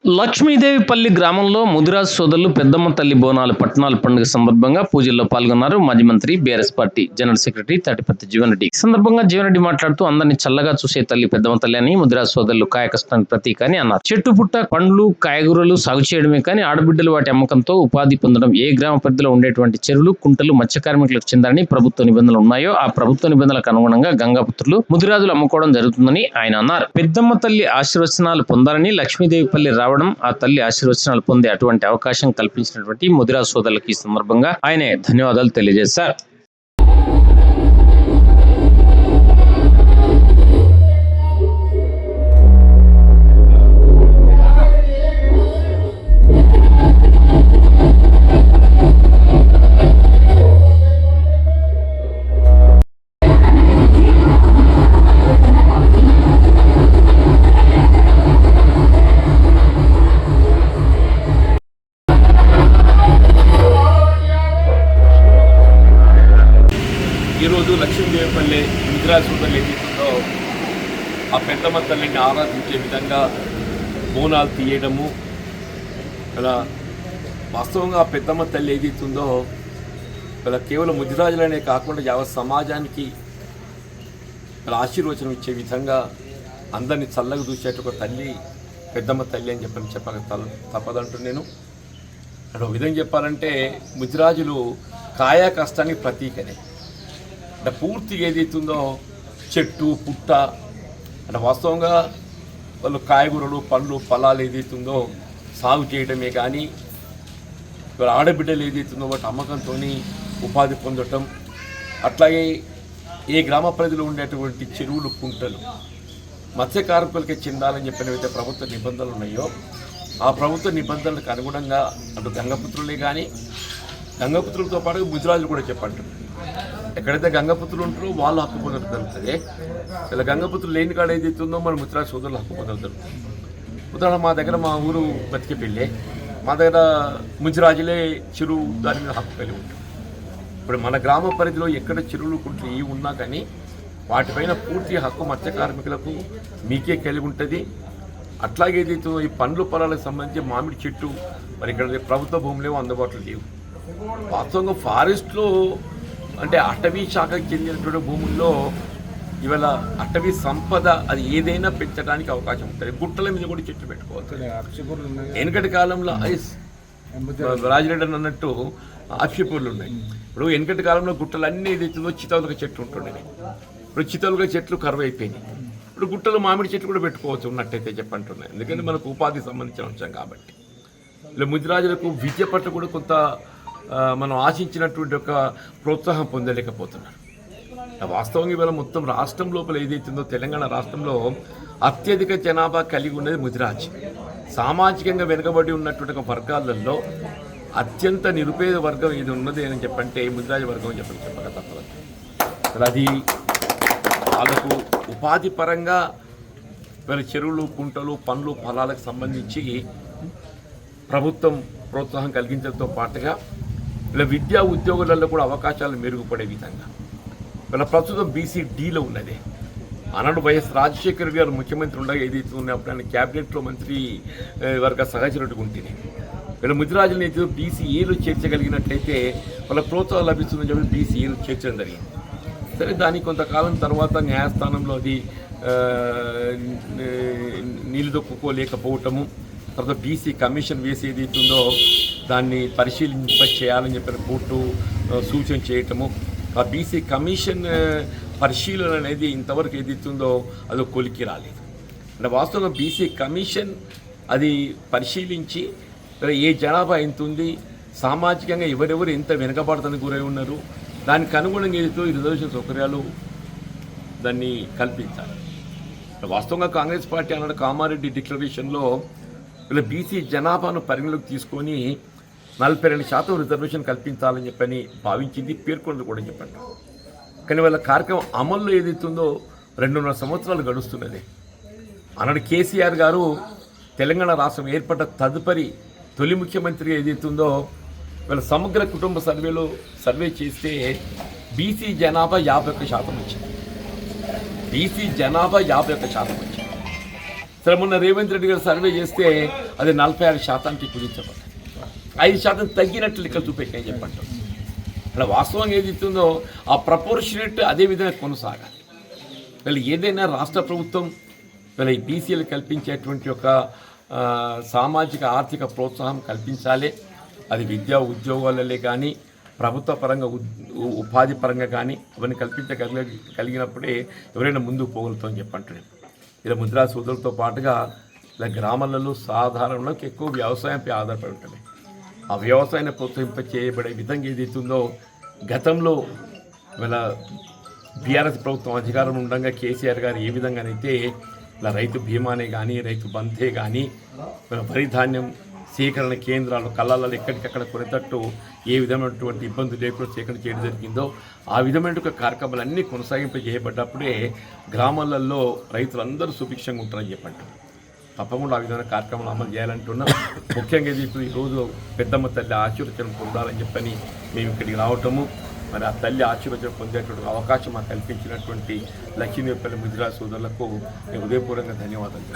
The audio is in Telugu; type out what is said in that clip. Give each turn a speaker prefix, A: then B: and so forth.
A: లక్ష్మీదేవిపల్లి గ్రామంలో ముదిరాజ్ సోదరులు పెద్దమ్మ తల్లి బోనాల పట్టణాల పండుగ సందర్భంగా పూజల్లో పాల్గొన్నారు. మాజీ మంత్రి, BRS party general secretary Tatiparthi Jeevan Reddy. ఈ సందర్భంగా జీవన్ రెడ్డి మాట్లాడుతూ అందరినీ చల్లగా చూసే తల్లి పెద్దమ్మ తల్లి అని, ముదిరాజ్ సోదరులు కాయ కష్టానికి ప్రతీక అని అన్నారు. చెట్టు పుట్ట, పండ్లు, కాయగూరలు సాగు చేయడమే కానీ ఆడబిడ్డలు వాటి అమ్మకంతో ఉపాధి పొందడం ఏ గ్రామ పరిధిలో ఉండేటువంటి చెరువులు, కుంటలు మత్స్య కార్మికులకు చెందాలని ప్రభుత్వ నిబంధనలు ఉన్నాయో ఆ ప్రభుత్వ నిబంధనలకు అనుగుణంగా గంగాపుత్రులు, ముదిరాజులు అమ్ముకోవడం జరుగుతుందని ఆయన అన్నారు. పెద్దమ్మ తల్లి ఆశీర్వచనాలు పొందాలని లక్ష్మీదేవిపల్లి రావడం, ఆ తల్లి ఆశీర్వచనాలు పొందే అటువంటి అవకాశం కల్పించినటువంటి ముదిరాజ్ సోదరులకు ఈ సందర్భంగా ఆయన ధన్యవాదాలు తెలియజేశారు.
B: ఈరోజు లక్ష్మీదేవిపల్లి ముదిరాజ్ సోదరులు ఏదైతుందో ఆ పెద్దమ్మ తల్లిని ఆరాధించే విధంగా బోనాలు తీయడము, ఇలా వాస్తవంగా ఆ పెద్దమ్మ తల్లి ఏదైతుందో ఇలా కేవలం ముదిరాజులనే కాకుండా యావత్ సమాజానికి ఇలా ఆశీర్వచనం ఇచ్చే విధంగా అందరినీ చల్లగా చూసేట ఒక తల్లి పెద్దమ్మ తల్లి అని చెప్పక తప్పదంటూ నేను ఒక విధంగా చెప్పాలంటే ముదిరాజులు కాయ కష్టానికి ప్రతీకనే. అంటే పూర్తిగా ఏదైతుందో చెట్టు పుట్ట అంటే వాస్తవంగా వాళ్ళు కాయగూరలు, పండ్లు, ఫలాలు ఏదైతుందో సాగు చేయడమే కానీ వాళ్ళ ఆడబిడ్డలు ఏదైతుందో వాటి అమ్మకంతో ఉపాధి పొందటం, అట్లాగే ఏ గ్రామ పరిధిలో ఉండేటువంటి చెరువులు, కుంటలు మత్స్య కార్మికులకి చెందాలని చెప్పినవైతే ప్రభుత్వ నిబంధనలు ఉన్నాయో ఆ ప్రభుత్వ నిబంధనలకు అనుగుణంగా అటు గంగపుత్రులే కానీ గంగపుత్రులతో పాటు ముదిరాజులు కూడా చెప్పంటారు. ఎక్కడైతే గంగపుత్రులు ఉంటారో వాళ్ళు హక్కు పొందడం జరుగుతుంది. ఇలా గంగపుత్రులు లేని కాడ ఏదైతుందో మన ముదిరాజు సోదరులు హక్కు పొందడం జరుగుతుంది. ఉదాహరణ మా దగ్గర మా ఊరు బతికిపెళ్ళి మా దగ్గర ముదిరాజులే చెరువు దాని మీద హక్కు కలిగి ఉంటారు. ఇప్పుడు మన గ్రామ పరిధిలో ఎక్కడ చెరువులు, కుంట్లు ఇవి ఉన్నా కానీ వాటిపైన పూర్తి హక్కు మత్స్య కార్మికులకు మీకే కలిగి ఉంటుంది. అట్లాగే ఏదైతే ఈ పండ్లు పొలాలకు సంబంధించి మామిడి చెట్టు మరి ఇక్కడ ప్రభుత్వ భూములేమో అందుబాటులో లేవు. వాస్తవంగా ఫారెస్ట్లో అంటే అటవీ శాఖకు చెందినటువంటి భూముల్లో ఇవాళ అటవీ సంపద అది ఏదైనా పెంచడానికి అవకాశం ఉంటుంది. గుట్టల మీద కూడా చెట్లు పెట్టుకోవచ్చు. వెనకటి కాలంలో రాజిరెడ్డి అన్నట్టు అక్షిపూర్లు ఉన్నాయి. ఇప్పుడు వెనకటి కాలంలో గుట్టలన్నీ ఏదైతుందో చితలుగా చెట్లు ఉంటుండే. ఇప్పుడు చితలుగా చెట్లు కరువు అయిపోయినాయి. ఇప్పుడు గుట్టలు మామిడి చెట్లు కూడా పెట్టుకోవచ్చు ఉన్నట్టయితే చెప్పంటున్నాయి. ఎందుకంటే మనకు ఉపాధికి సంబంధించిన అంశం కాబట్టి. ఇలా ముదిరాజులకు విద్య పట్ల కూడా కొంత మనం ఆశించినటువంటి ఒక ప్రోత్సాహం పొందలేకపోతున్నారు. వాస్తవంగా ఇవాళ మొత్తం రాష్ట్రం లోపల ఏదైతుందో తెలంగాణ రాష్ట్రంలో అత్యధిక జనాభా కలిగి ఉన్నది ముదిరాజ్. సామాజికంగా వెనుకబడి ఉన్నటువంటి ఒక వర్గాలలో అత్యంత నిరుపేద వర్గం ఏది ఉన్నది అని చెప్పంటే ముదిరాజ్ వర్గం అని చెప్పక తప్పదు. అది వాళ్ళకు ఉపాధి పరంగా వీళ్ళ చెరువులు, కుంటలు, పండ్లు, ఫలాలకు సంబంధించి ప్రభుత్వం ప్రోత్సాహం కలిగించడంతో పాటుగా ఇలా విద్యా ఉద్యోగులలో కూడా అవకాశాలు మెరుగుపడే విధంగా వీళ్ళ ప్రస్తుతం BC-Dలో ఉన్నది. ఆనాడు వైఎస్ రాజశేఖర్ గారు ముఖ్యమంత్రి ఉండగా ఏదైతే ఉన్నప్పుడు ఆయన క్యాబినెట్లో మంత్రి వర్గ సహచరుడిగా ఉంటుంది. వీళ్ళ ముదిరాజులను అయితే BC-Aలో చేర్చగలిగినట్లయితే వాళ్ళ ప్రోత్సాహం లభిస్తుందని చెప్పి BC-Aలో చేర్చడం జరిగింది. సరే, దానికి కొంతకాలం తర్వాత న్యాయస్థానంలో అది నిలదొక్కుకోలేకపోవటము, తర్వాత BC కమిషన్ వేసి ఏదైతుందో దాన్ని చేయాలని చెప్పిన కోర్టు సూచన చేయటము, ఆ BC కమిషన్ పరిశీలన అనేది ఇంతవరకు ఏదైతుందో అది కొలికి రాలేదు. అంటే వాస్తవంగా BC కమిషన్ అది పరిశీలించి ఏ జనాభా ఎంత ఉంది, సామాజికంగా ఎవరెవరు ఎంత వెనుకబడతానికి గురై ఉన్నారు, దానికి అనుగుణంగా ఏదైతే ఈ రిజర్వేషన్ సౌకర్యాలు దాన్ని కల్పించాలి. వాస్తవంగా కాంగ్రెస్ పార్టీ అన్నాడు కామారెడ్డి డిక్లరేషన్లో ఇలా BC జనాభాను పరిగణలోకి తీసుకొని 42% రిజర్వేషన్ కల్పించాలని చెప్పని భావించింది, పేర్కొన్నది కూడా చెప్పండి. కానీ వాళ్ళ కార్యక్రమం అమల్లో ఏదైతుందో 2.5 సంవత్సరాలు గడుస్తున్నది. అన్నాడు కేసీఆర్ గారు తెలంగాణ రాష్ట్రం ఏర్పడ్డ తదుపరి తొలి ముఖ్యమంత్రి ఏదైతుందో వీళ్ళ సమగ్ర కుటుంబ సర్వే చేస్తే బీసీ జనాభా 51% వచ్చింది. బీసీ జనాభా 51% వచ్చింది. సరే మొన్న రేవంత్ రెడ్డి గారు సర్వే చేస్తే అది 46% కుదించబడ్డాయి. 5% తగ్గినట్లు ఇక్కడ చూపెట్టాయని చెప్పంటారు. అలా వాస్తవంగా ఏది ఇస్తుందో ఆ ప్రపోర్షనేట్ అదే విధంగా కొనసాగాలి. వీళ్ళు ఏదైనా రాష్ట్ర ప్రభుత్వం వీళ్ళ ఈ బీసీలు కల్పించేటువంటి ఒక సామాజిక ఆర్థిక ప్రోత్సాహం కల్పించాలి. అది విద్యా ఉద్యోగాలలో కానీ ప్రభుత్వ పరంగా ఉపాధి పరంగా కానీ అవన్నీ కలిగినప్పుడే ఎవరైనా ముందుకు పోగలుగుతామని చెప్పంటున్నాను. ఇలా ముద్రా సోదరులతో పాటుగా ఇలా గ్రామాలలో సాధారణంలో ఎక్కువ వ్యవసాయంపై ఆధారపడి ఉంటుంది. ఆ వ్యవసాయాన్ని ప్రోత్సహింప చేయబడే విధంగా ఏదైతుందో గతంలో వీళ్ళ బీఆర్ఎస్ ప్రభుత్వం అధికారం ఉండగా కేసీఆర్ గారు ఏ విధంగానైతే ఇలా రైతు బీమానే కానీ రైతు బంధే కానీ వరి ధాన్యం సేకరణ కేంద్రాలు కళ్ళాలలో ఎక్కడికక్కడ కొనేటట్టు ఏ విధమైనటువంటి ఇబ్బందులు లేకుండా సేకరణ చేయడం జరిగిందో ఆ విధమైన కార్యక్రమాలన్నీ కొనసాగింపు చేయబడ్డప్పుడే గ్రామాలలో రైతులందరూ సుభిక్షంగా ఉంటారని చెప్పండి. తప్పకుండా ఆ విధమైన కార్యక్రమాలు అమలు చేయాలంటున్నాం. ముఖ్యంగా ఈరోజు పెద్దమ్మ తల్లి ఆశీర్వచనం పొందాలని చెప్పని మేము ఇక్కడికి రావటము, మరి ఆ తల్లి ఆశీర్వచనం పొందేటువంటి అవకాశం మాకు కల్పించినటువంటి లక్ష్మీదేవిపల్లి ముదిరా సోదరులకు నేను హృదయపూర్వకంగా ధన్యవాదాలు.